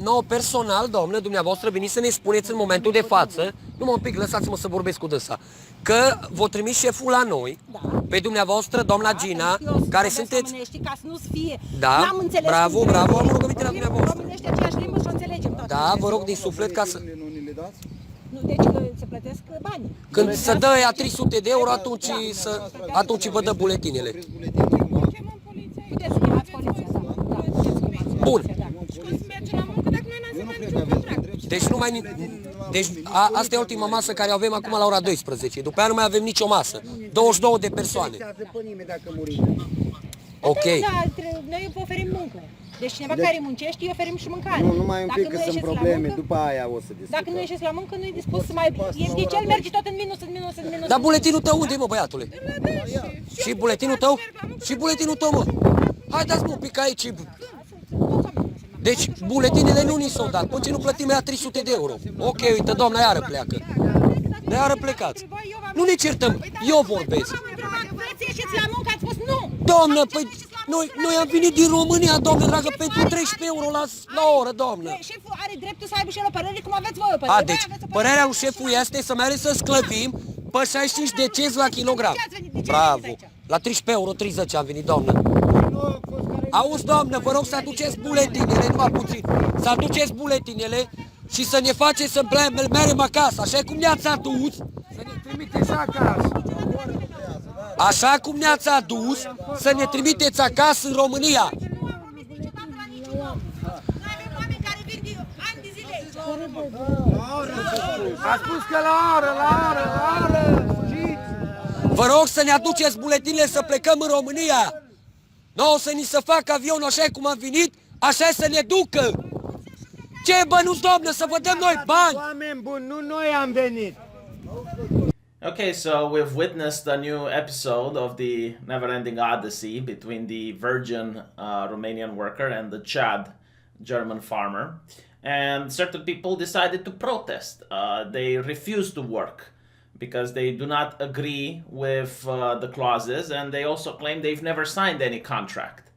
Nouă personal, doamnă, dumneavoastră veniți să ne spuneți în momentul de față, numai un pic, lăsați-mă să vorbesc cu dânsa, că vă trimis șeful la noi, pe dumneavoastră, doamna Gina, care sunteți... Ca să nu-ți fie. Da, N-am înțeles bravo, bravo, am rugăminte la dumneavoastră. Românește aceeași limbă și o înțelegem toate. Da, vă rog din suflet ca să... Nu, deci că se plătesc bani. Când se dă ea 300 de euro, atunci vă dă buletinele. Puteți să chemați poliția, da. Bun. Deci nu mai... Deci asta e ultima masă care o avem acum la ora 12. După aia nu mai avem nicio masă. 22 de persoane. Ok. Da, noi vă oferim muncă. Deci cineva care muncește, îi oferim și mâncare. Nu, numai un pic că sunt probleme, după aia o să discutăm. Dacă nu ieșiți la muncă, nu e dispus să mai... Deci el merge tot în minus, în minus, în minus. Dar buletinul tău unde e, mă, băiatule? Și buletinul tău? Și buletinul tău, mă? Hai, dați-mă un pic aici. Deci, buletinele nu ni s-au dat, până ce nu plătim ea 300 de euro. Ok, uite, doamna, iară pleacă. De iară plecați. Nu ne certăm, eu vorbesc. Vreți să ieșiți la muncă, ați spus nu. Doamnă, păi, noi am venit din România, doamnă dragă, pentru 13 euro la oră, doamnă. Șeful are dreptul să aibă și el o părere, cum aveți voi o părere. Deci, părerea lui șeful este să meargă să sclăvim pe 65 de cenți la kilogram. Bravo. La 13 euro 30 am venit, doamnă. Auzi, doamnă, vă rog să aduceți buletinele, numai puțin, să aduceți buletinele și să ne faceți să mergem acasă, așa cum ne-ați adus. Să ne trimiteți acasă. Așa cum ne-ați adus, să ne trimiteți acasă în România. A spus că la oră, fugiți. Vă rog să ne aduceți buletinele să plecăm în România. Nu o să ni se facă avionul așa cum am venit, așa să ne ducă. Ce bănuți, doamnă, să vă dăm noi bani? Oameni buni, nu noi am venit. Okay, so we've witnessed a new episode of the never-ending odyssey between the virgin Romanian worker and the Chad German farmer. And certain people decided to protest. They refused to work because they do not agree with the clauses, and they also claim they've never signed any contract.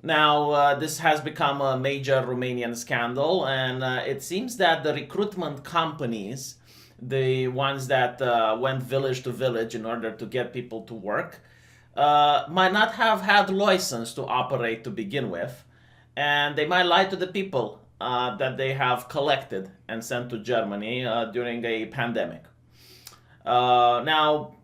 Now, this has become a major Romanian scandal, and it seems that the recruitment companies, the ones that went village to village in order to get people to work, might not have had license to operate to begin with, and they might lie to the people that they have collected and sent to Germany during a pandemic. Now,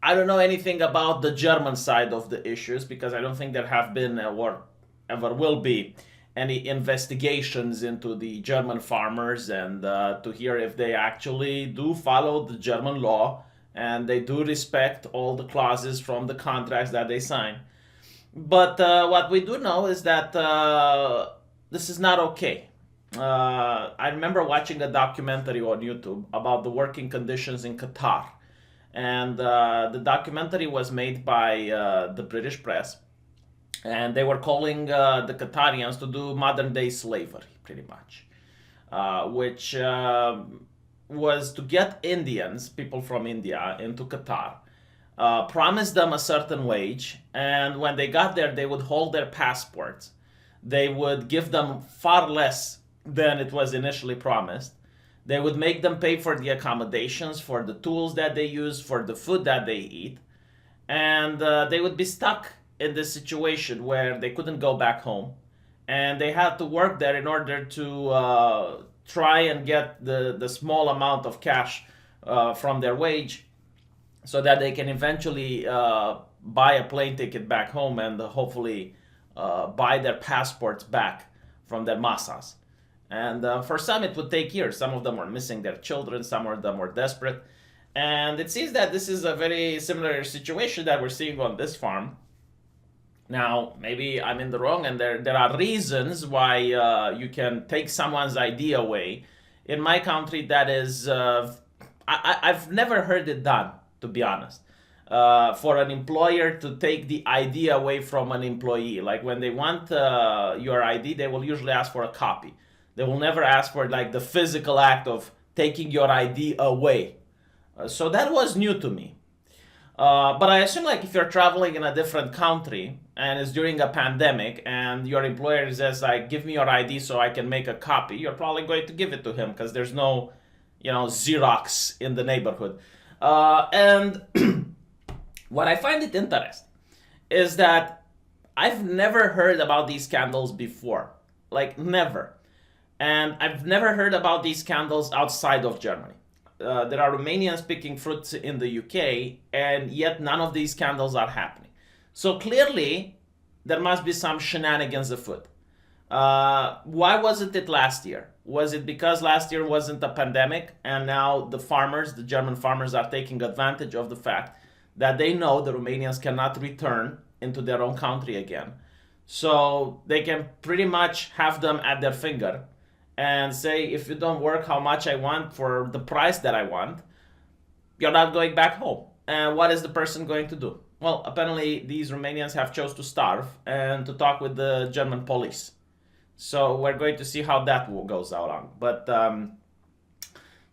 I don't know anything about the German side of the issues because I don't think there have been or ever will be any investigations into the German farmers and to hear if they actually do follow the German law and they do respect all the clauses from the contracts that they sign. But what we do know is that this is not okay. I remember watching a documentary on YouTube about the working conditions in Qatar. And the documentary was made by the British press. And they were calling the Qatarians to do modern day slavery, pretty much. Which was to get Indians, people from India, into Qatar. Promise them a certain wage. And when they got there, they would hold their passports. They would give them far less than it was initially promised. They would make them pay for the accommodations, for the tools that they use, for the food that they eat. And they would be stuck in this situation where they couldn't go back home. And they had to work there in order to try and get the small amount of cash from their wage so that they can eventually buy a plane ticket back home and hopefully buy their passports back from their masas. And for some, it would take years. Some of them were missing their children. Some of them were desperate. And it seems that this is a very similar situation that we're seeing on this farm. Now, maybe I'm in the wrong, and there are reasons why you can take someone's ID away. In my country, that is, I've never heard it done, to be honest. For an employer to take the ID away from an employee. Like when they want your ID, they will usually ask for a copy. They will never ask for like the physical act of taking your ID away. So that was new to me. But I assume like if you're traveling in a different country and it's during a pandemic and your employer says like, give me your ID so I can make a copy, you're probably going to give it to him because there's no, Xerox in the neighborhood. And what I find it interesting is that I've never heard about these scandals before, like never. And I've never heard about these scandals outside of Germany. There are Romanians picking fruits in the UK, and yet none of these scandals are happening. So clearly, there must be some shenanigans afoot. Why wasn't it last year? Was it because last year wasn't a pandemic, and now the German farmers are taking advantage of the fact that they know the Romanians cannot return into their own country again. So they can pretty much have them at their finger and say, if you don't work how much I want for the price that I want, you're not going back home. And what is the person going to do? Well, apparently these Romanians have chose to starve and to talk with the German police. So we're going to see how that goes out on. But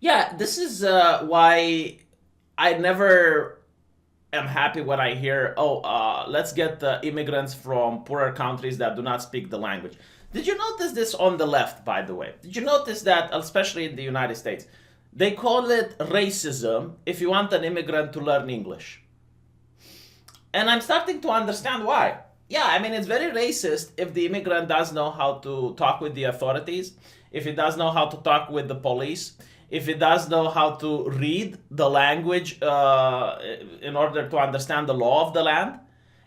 yeah, this is why I never am happy when I hear, let's get immigrants from poorer countries that do not speak the language. Did you notice this on the left, by the way? Did you notice that, especially in the United States, they call it racism if you want an immigrant to learn English? And I'm starting to understand why. Yeah, I mean, it's very racist if the immigrant does know how to talk with the authorities, if he does know how to talk with the police, if he does know how to read the language in order to understand the law of the land.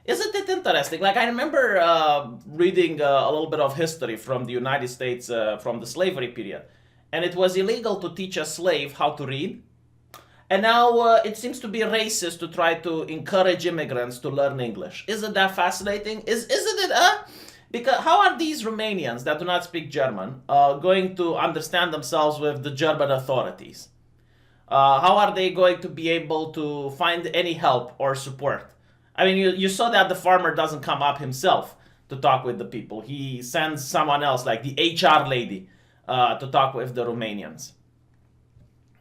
Isn't it interesting? Like, I remember reading a little bit of history from the United States from the slavery period. And it was illegal to teach a slave how to read. And now it seems to be racist to try to encourage immigrants to learn English. Isn't that fascinating? Isn't it? Because how are these Romanians that do not speak German going to understand themselves with the German authorities? How are they going to be able to find any help or support? I mean, you saw that the farmer doesn't come up himself to talk with the people. He sends someone else, like the HR lady, to talk with the Romanians.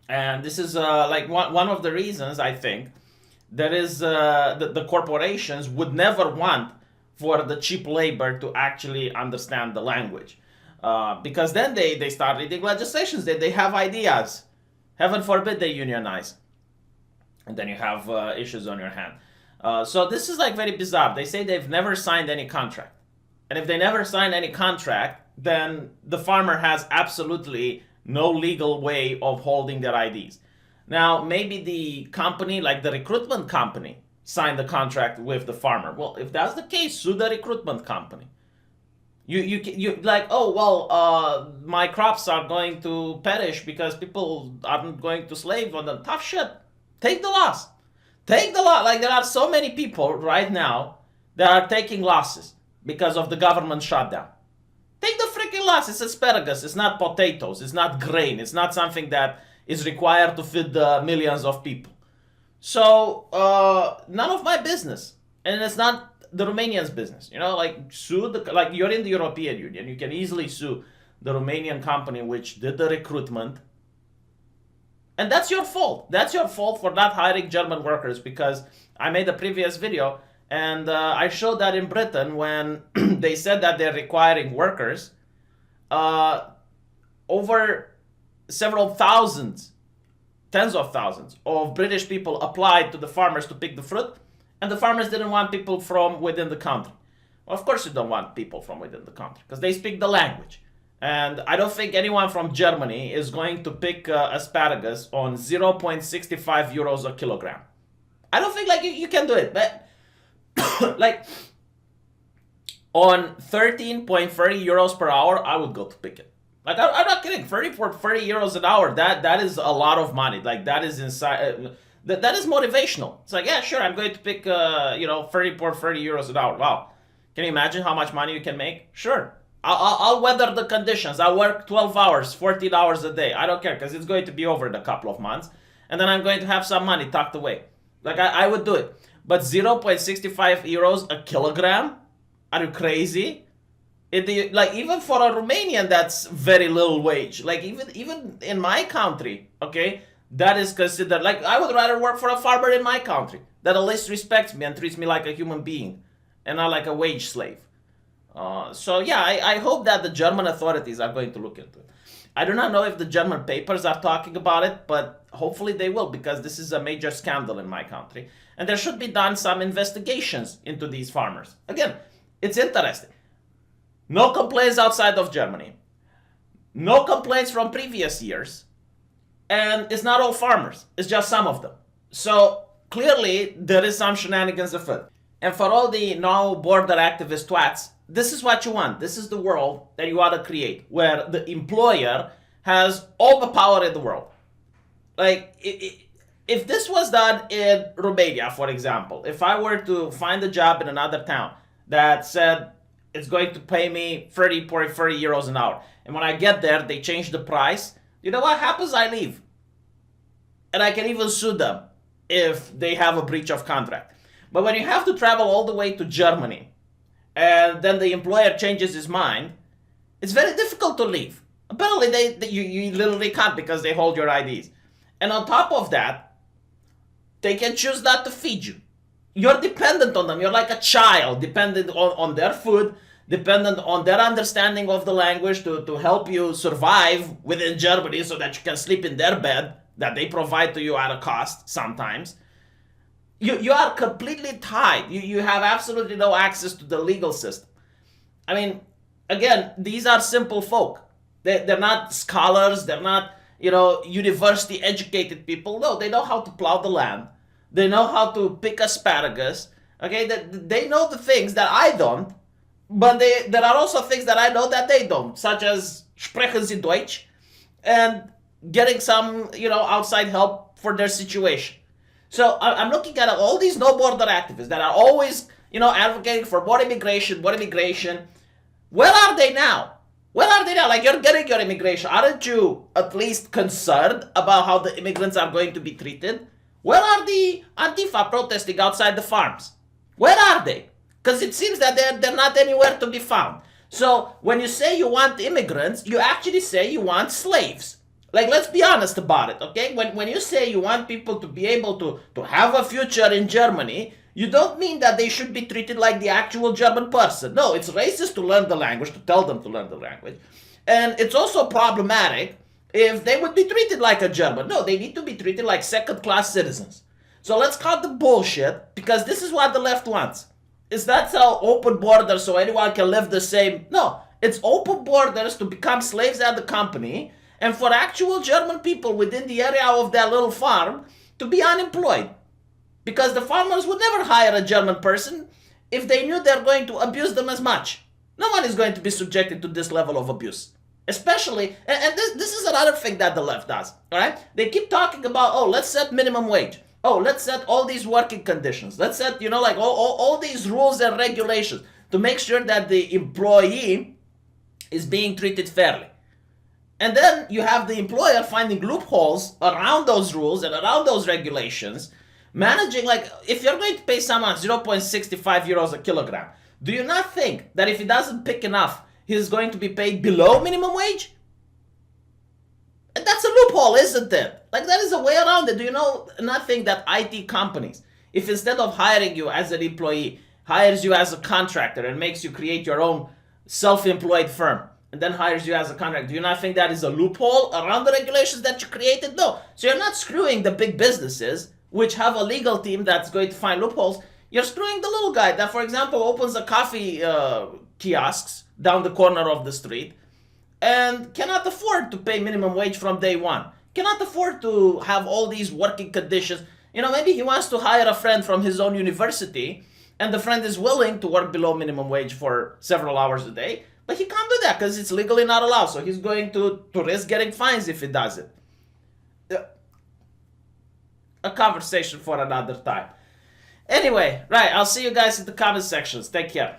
And this is like one of the reasons, I think, that is the corporations would never want for the cheap labor to actually understand the language. Because then they start reading legislations, they have ideas. Heaven forbid they unionize. And then you have issues on your hand. So this is like very bizarre. They say they've never signed any contract. And if they never signed any contract, then the farmer has absolutely no legal way of holding their IDs. Now, maybe the company, like the recruitment company, signed the contract with the farmer. Well, if that's the case, sue the recruitment company. You like, my crops are going to perish because people aren't going to slave on them. Tough shit. Take the loss. Take the loss. Like, there are so many people right now that are taking losses because of the government shutdown. Take the freaking loss. It's asparagus. It's not potatoes. It's not grain. It's not something that is required to feed the millions of people. So, none of my business. And it's not the Romanians' business. Sue like you're in the European Union. You can easily sue the Romanian company which did the recruitment. And that's your fault. That's your fault for not hiring German workers, because I made a previous video and I showed that in Britain, when they said that they're requiring workers, over several thousands, tens of thousands of British people applied to the farmers to pick the fruit, and the farmers didn't want people from within the country. Well, of course you don't want people from within the country, because they speak the language. And I don't think anyone from Germany is going to pick asparagus on 0.65 euros a kilogram. I don't think you can do it, but like on 13.30 euros per hour, I would go to pick it. Like, I'm not kidding. 30 euros an hour, that is a lot of money. Like, that is inside. That is motivational. It's like, yeah, sure, I'm going to pick 30 euros an hour. Wow. Can you imagine how much money you can make? Sure. I'll weather the conditions. I'll work 12 hours, 14 hours a day. I don't care, because it's going to be over in a couple of months. And then I'm going to have some money tucked away. Like, I would do it. But 0.65 euros a kilogram? Are you crazy? Even for a Romanian, that's very little wage. Like, even in my country, okay, that is considered, like, I would rather work for a farmer in my country that at least respects me and treats me like a human being and not like a wage slave. So yeah, I hope that the German authorities are going to look into it. I do not know if the German papers are talking about it, but hopefully they will, because this is a major scandal in my country. And there should be done some investigations into these farmers. Again, it's interesting. No complaints outside of Germany. No complaints from previous years. And it's not all farmers. It's just some of them. So clearly there is some shenanigans afoot. And for all the no border activist twats, this is what you want. This is the world that you want to create, where the employer has all the power in the world. Like, if this was done in Romania, for example, if I were to find a job in another town that said it's going to pay me 30 euros an hour, and when I get there, they change the price, you know what happens? I leave. And I can even sue them if they have a breach of contract. But when you have to travel all the way to Germany, and then the employer changes his mind, it's very difficult to leave. Apparently, you literally can't, because they hold your IDs. And on top of that, they can choose not to feed you. You're dependent on them. You're like a child, dependent on their food, dependent on their understanding of the language to help you survive within Germany so that you can sleep in their bed that they provide to you at a cost sometimes. You are completely tied. You have absolutely no access to the legal system. I mean, again, these are simple folk. They're not scholars. They're not, university educated people. No, they know how to plow the land. They know how to pick asparagus. Okay, they know the things that I don't, but there are also things that I know that they don't, such as sprechen Sie Deutsch and getting some, outside help for their situation. So I'm looking at all these no border activists that are always, advocating for more immigration. Where are they now? Where are they now? Like, you're getting your immigration. Aren't you at least concerned about how the immigrants are going to be treated? Where are the Antifa protesting outside the farms? Where are they? Because it seems that they're not anywhere to be found. So when you say you want immigrants, you actually say you want slaves. Like, let's be honest about it, okay? When you say you want people to be able to have a future in Germany, you don't mean that they should be treated like the actual German person. No, it's racist to learn the language, to tell them to learn the language. And it's also problematic if they would be treated like a German. No, they need to be treated like second-class citizens. So let's cut the bullshit, because this is what the left wants. It's not so open borders so anyone can live the same. No, it's open borders to become slaves at the company, and for actual German people within the area of their little farm to be unemployed. Because the farmers would never hire a German person if they knew they're going to abuse them as much. No one is going to be subjected to this level of abuse. Especially, and this is another thing that the left does, all right? They keep talking about, let's set minimum wage. Let's set all these working conditions. Let's set, all these rules and regulations to make sure that the employee is being treated fairly. And then you have the employer finding loopholes around those rules and around those regulations, managing, like, if you're going to pay someone 0.65 euros a kilogram, do you not think that if he doesn't pick enough, he's going to be paid below minimum wage? And that's a loophole, isn't it? Like, that is a way around it. Do you not think that IT companies, if instead of hiring you as an employee, hires you as a contractor and makes you create your own self-employed firm, and then hires you as a contractor, do you not think that is a loophole around the regulations that you created? No. So you're not screwing the big businesses, which have a legal team that's going to find loopholes. You're screwing the little guy that, for example, opens a coffee kiosks down the corner of the street and cannot afford to pay minimum wage from day one. Cannot afford to have all these working conditions. Maybe he wants to hire a friend from his own university, and the friend is willing to work below minimum wage for several hours a day, but he can't do that because it's legally not allowed. So he's going to risk getting fines if he does it. A conversation for another time. Anyway, right, I'll see you guys in the comment sections. Take care.